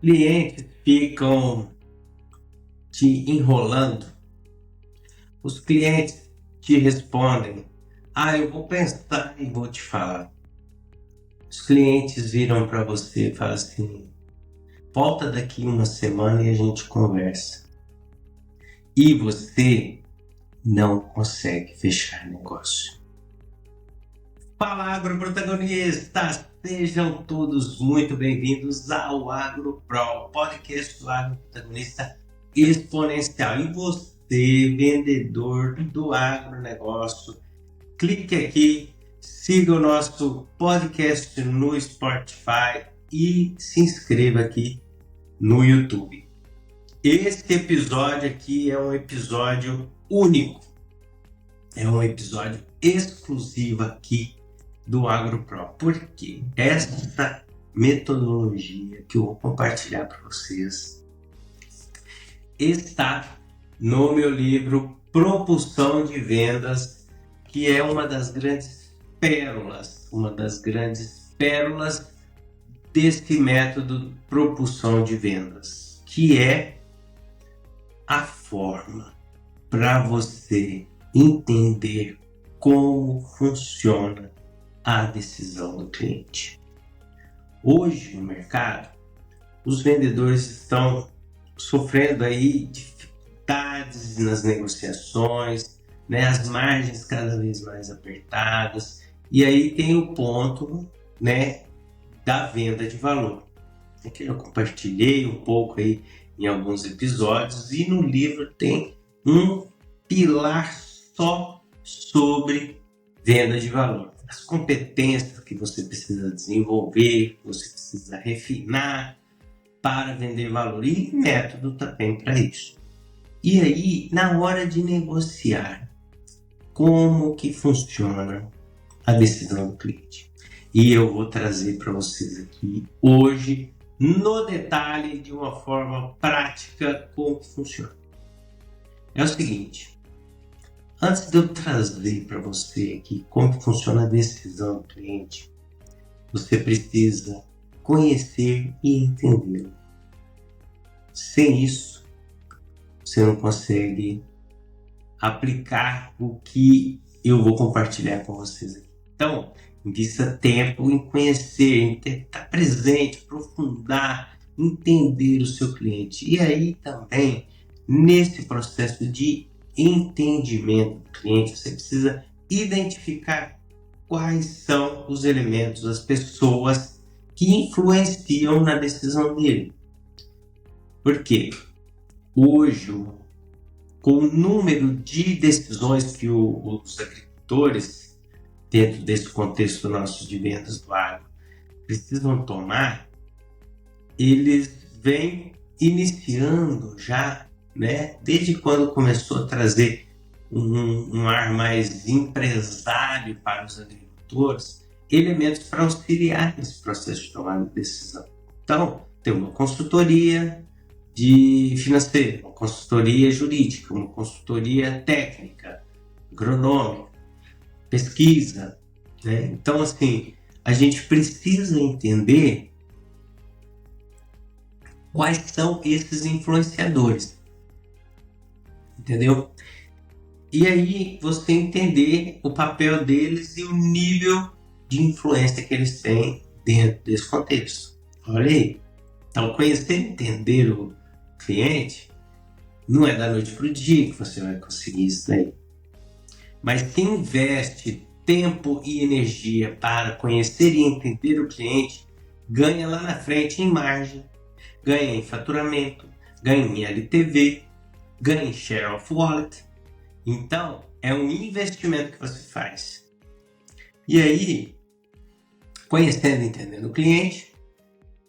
clientes ficam te enrolando, os clientes te respondem, eu vou pensar e vou te falar. Os clientes viram para você e falam assim, volta daqui uma semana e a gente conversa. E você não consegue fechar negócio. Fala, agroprotagonistas! Sejam todos muito bem-vindos ao AgroPro, podcast do agroprotagonista exponencial. E você, vendedor do agronegócio, clique aqui, siga o nosso podcast no Spotify e se inscreva aqui no YouTube. Este episódio aqui é um episódio único, é um episódio exclusivo aqui do AgroPro, porque essa metodologia que eu vou compartilhar para vocês está no meu livro Propulsão de Vendas, que é uma das grandes pérolas desse método propulsão de vendas, que é a forma para você entender como funciona a decisão do cliente. Hoje no mercado, os vendedores estão sofrendo aí dificuldades nas negociações, as margens cada vez mais apertadas, e aí tem o ponto, da venda de valor. Aqui eu compartilhei um pouco aí em alguns episódios, e no livro tem um pilar só sobre venda de valor. As competências que você precisa desenvolver, você precisa refinar para vender valor, e método também para isso. E aí, na hora de negociar, como que funciona a decisão do cliente? E eu vou trazer para vocês aqui hoje, no detalhe, de uma forma prática, como que funciona. É o seguinte, antes de eu trazer para você aqui como que funciona a decisão do cliente, você precisa conhecer e entendê-lo. Sem isso, você não consegue aplicar o que eu vou compartilhar com vocês aqui. Então, invista tempo em conhecer, em estar presente, aprofundar, entender o seu cliente. E aí também, nesse processo de entendimento do cliente, você precisa identificar quais são os elementos, as pessoas que influenciam na decisão dele. Porque hoje, com o número de decisões que os agricultores, dentro desse contexto nosso de vendas do agro, precisam tomar, eles vêm iniciando já, desde quando começou a trazer um ar mais empresário para os agricultores, elementos para auxiliar nesse processo de tomada de decisão. Então, tem uma consultoria de financeira, uma consultoria jurídica, uma consultoria técnica, agronômica, pesquisa, Então, assim, a gente precisa entender quais são esses influenciadores, entendeu? E aí você entender o papel deles e o nível de influência que eles têm dentro desse contexto. Olha aí. Então, conhecer e entender o cliente não é da noite para o dia que você vai conseguir isso daí. Mas quem investe tempo e energia para conhecer e entender o cliente, ganha lá na frente em margem, ganha em faturamento, ganha em LTV, ganha em share of wallet. Então, é um investimento que você faz. E aí, conhecendo e entendendo o cliente,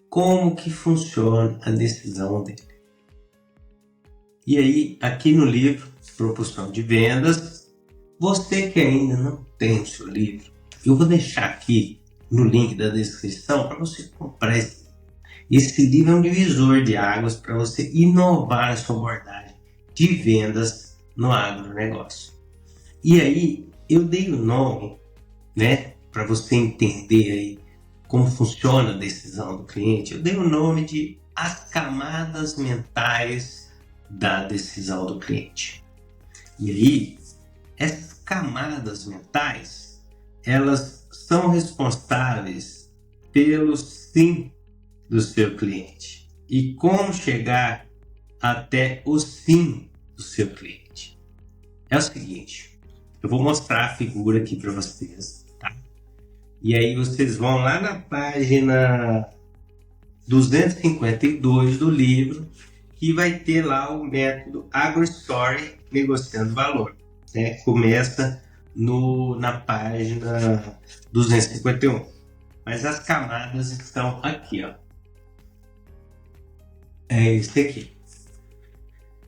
como que funciona a decisão dele. E aí, aqui no livro Propulsão de Vendas, você que ainda não tem o seu livro, eu vou deixar aqui no link da descrição para você comprar esse livro. Esse livro é um divisor de águas para você inovar a sua abordagem de vendas no agronegócio. E aí, eu dei o nome, para você entender aí como funciona a decisão do cliente, eu dei o nome de as camadas mentais da decisão do cliente. E aí, essas camadas mentais, elas são responsáveis pelo sim do seu cliente e como chegar até o sim do seu cliente. É o seguinte, eu vou mostrar a figura aqui para vocês, tá? E aí vocês vão lá na página 252 do livro, que vai ter lá o método AgroStory negociando valor. Né? Começa na página 251. Mas as camadas estão aqui, ó. É esse aqui.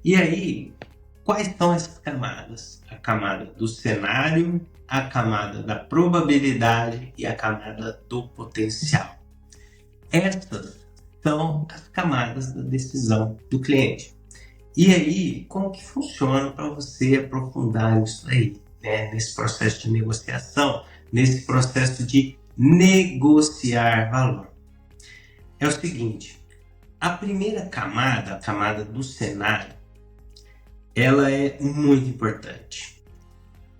E aí, quais são essas camadas? A camada do cenário, a camada da probabilidade e a camada do potencial. Essas são as camadas da decisão do cliente. E aí, como que funciona para você aprofundar isso aí, né? Nesse processo de negociação, nesse processo de negociar valor? É o seguinte, a primeira camada, a camada do cenário, ela é muito importante.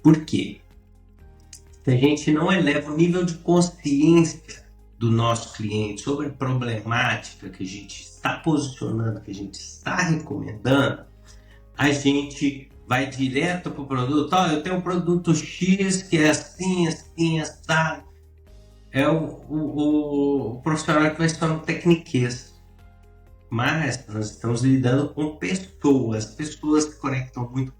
Por quê? Se a gente não eleva o nível de consciência do nosso cliente sobre a problemática que a gente está posicionando, que a gente está recomendando, a gente vai direto para o produto. Eu tenho um produto X que é assim, assim, assado. É o profissional que vai estar no tecniquez. Mas nós estamos lidando com pessoas que conectam muito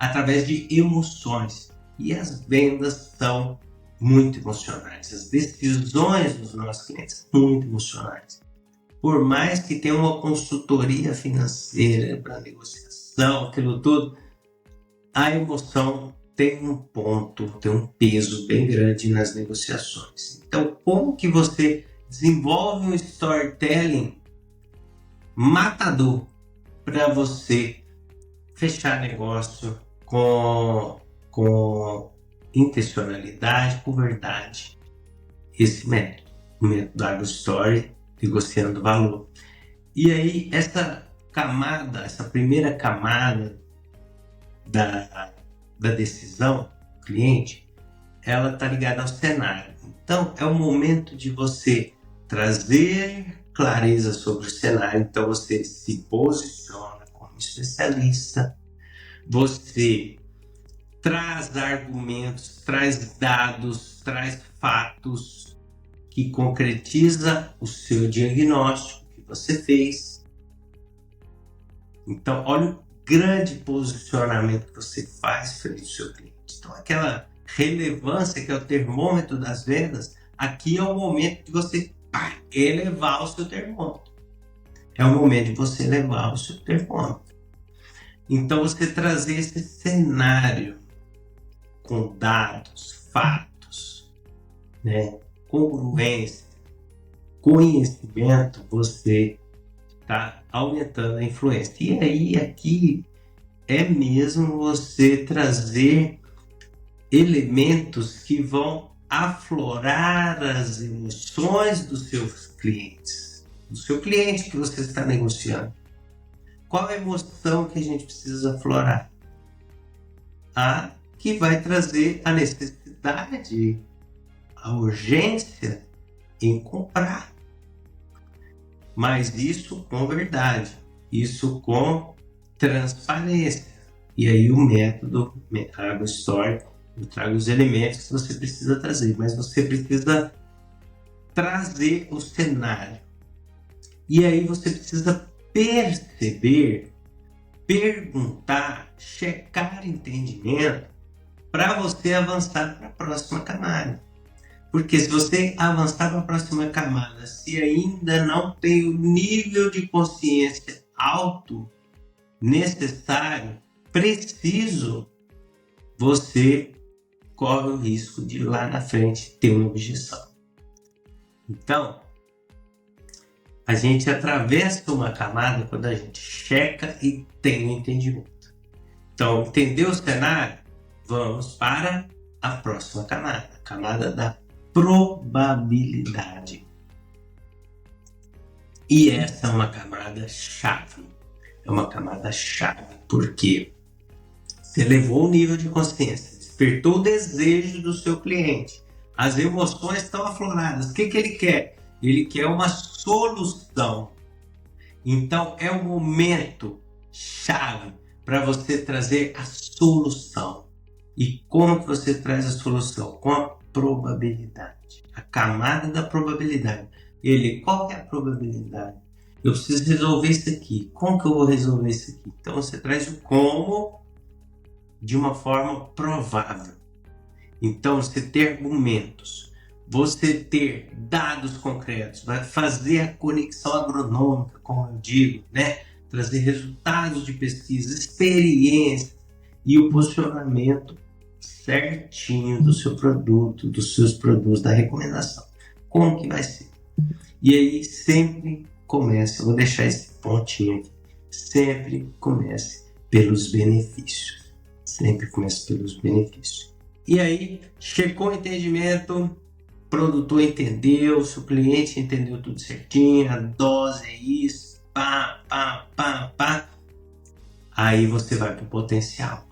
através de emoções. E as vendas são muito emocionais. As decisões dos nossos clientes são muito emocionais. Por mais que tenha uma consultoria financeira para negociação, aquilo tudo, a emoção tem um ponto, tem um peso bem grande nas negociações. Então, como que você desenvolve um storytelling matador para você fechar negócio com intencionalidade, com verdade? Esse método, o método da AgroStory, negociando valor. E aí, essa primeira camada da decisão do cliente, ela está ligada ao cenário. Então, é o momento de você trazer clareza sobre o cenário. Então, você se posiciona como especialista, você traz argumentos, traz dados, traz fatos que concretiza o seu diagnóstico que você fez. Então, olha o grande posicionamento que você faz frente ao seu cliente. Então, aquela relevância que é o termômetro das vendas, aqui é o momento de você elevar o seu termômetro. É o momento de você elevar o seu termômetro. Então, você trazer esse cenário com dados, fatos, né? Congruência, conhecimento, você está aumentando a influência. E aí, aqui é mesmo você trazer elementos que vão aflorar as emoções dos seus clientes, do seu cliente que você está negociando. Qual a emoção que a gente precisa aflorar? A que vai trazer a necessidade, a urgência em comprar. Mas isso com verdade, isso com transparência. E aí o método AgroStory, eu trago os elementos que você precisa trazer, mas você precisa trazer o cenário. E aí você precisa perceber, perguntar, checar entendimento para você avançar para a próxima camada. Porque se você avançar para a próxima camada, se ainda não tem o nível de consciência alto necessário, preciso, você corre o risco de lá na frente ter uma objeção. Então, a gente atravessa uma camada quando a gente checa e tem um entendimento. Então, entendeu o cenário? Vamos para a próxima camada, a camada da probabilidade. E essa é uma camada chave. É uma camada chave, porque você elevou o nível de consciência, despertou o desejo do seu cliente. As emoções estão afloradas. O que ele quer? Ele quer uma solução. Então é o momento chave para você trazer a solução. E como que você traz a solução? Com a probabilidade. A camada da probabilidade. Qual que é a probabilidade? Eu preciso resolver isso aqui. Como que eu vou resolver isso aqui? Então você traz o como de uma forma provável. Então você ter argumentos, você ter dados concretos, vai fazer a conexão agronômica, como eu digo, né? Trazer resultados de pesquisa, experiência e o posicionamento certinho do seu produto, dos seus produtos, da recomendação. Como que vai ser? E aí sempre comece, eu vou deixar esse pontinho aqui, sempre comece pelos benefícios. Sempre comece pelos benefícios. E aí, checou o entendimento, o produtor entendeu, seu cliente entendeu tudo certinho, a dose é isso, pá. Aí você vai para o potencial.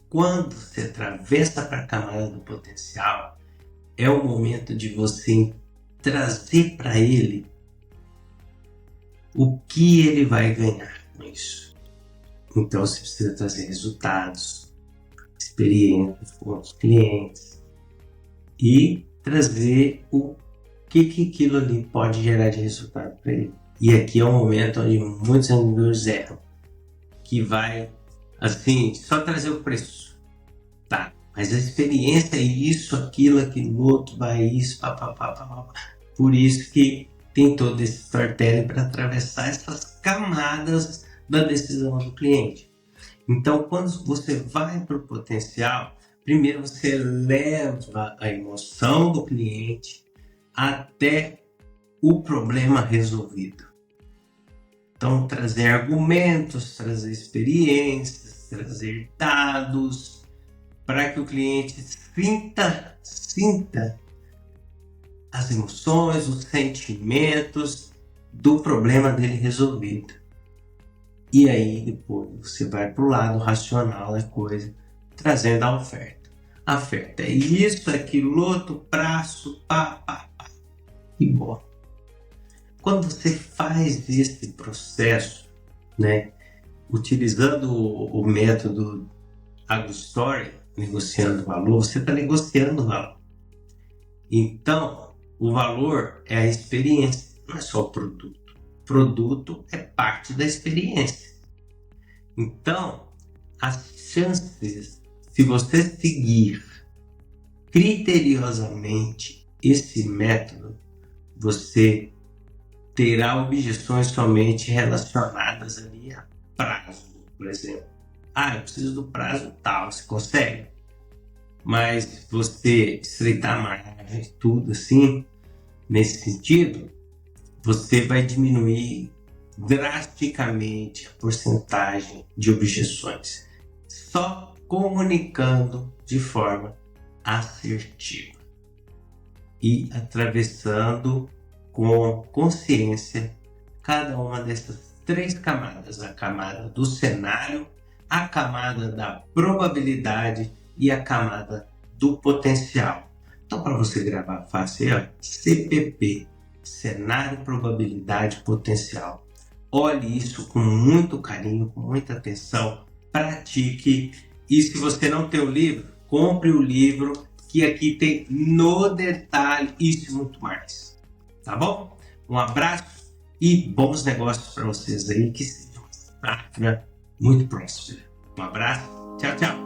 Quando você atravessa para a camada do potencial, é o momento de você trazer para ele o que ele vai ganhar com isso. Então você precisa trazer resultados, experiências com os clientes e trazer o que aquilo ali pode gerar de resultado para ele. E aqui é um momento onde muitos vendedores erram, que vai assim, só trazer o preço, tá? Mas a experiência é isso, aquilo outro, vai isso, pá. Por isso que tem todo esse storytelling para atravessar essas camadas da decisão do cliente. Então, quando você vai para o potencial, primeiro você leva a emoção do cliente até o problema resolvido. Então, trazer argumentos, trazer experiências, trazer dados, para que o cliente sinta as emoções, os sentimentos do problema dele resolvido. E aí depois você vai para o lado racional da coisa, trazendo a oferta. A oferta é isso, aquilo outro, prazo, pá. E boa. Quando você faz esse processo, né, utilizando o método AgroStory, negociando o valor, você está negociando o valor. Então, o valor é a experiência, não é só o produto. O produto é parte da experiência. Então, as chances, se você seguir criteriosamente esse método, você terá objeções somente relacionadas ali a prazo, por exemplo. Eu preciso do prazo tal, você consegue? Mas você estreitar a margem, tudo assim, nesse sentido, você vai diminuir drasticamente a porcentagem de objeções, só comunicando de forma assertiva e atravessando com consciência cada uma dessas 3 camadas, a camada do cenário, a camada da probabilidade e a camada do potencial. Então, para você gravar fácil, CPP, cenário, probabilidade, potencial. Olhe isso com muito carinho, com muita atenção, pratique. E se você não tem o livro, compre o livro, que aqui tem no detalhe isso e muito mais. Tá bom? Um abraço e bons negócios para vocês aí, que seja uma safra muito próspera. Um abraço, tchau.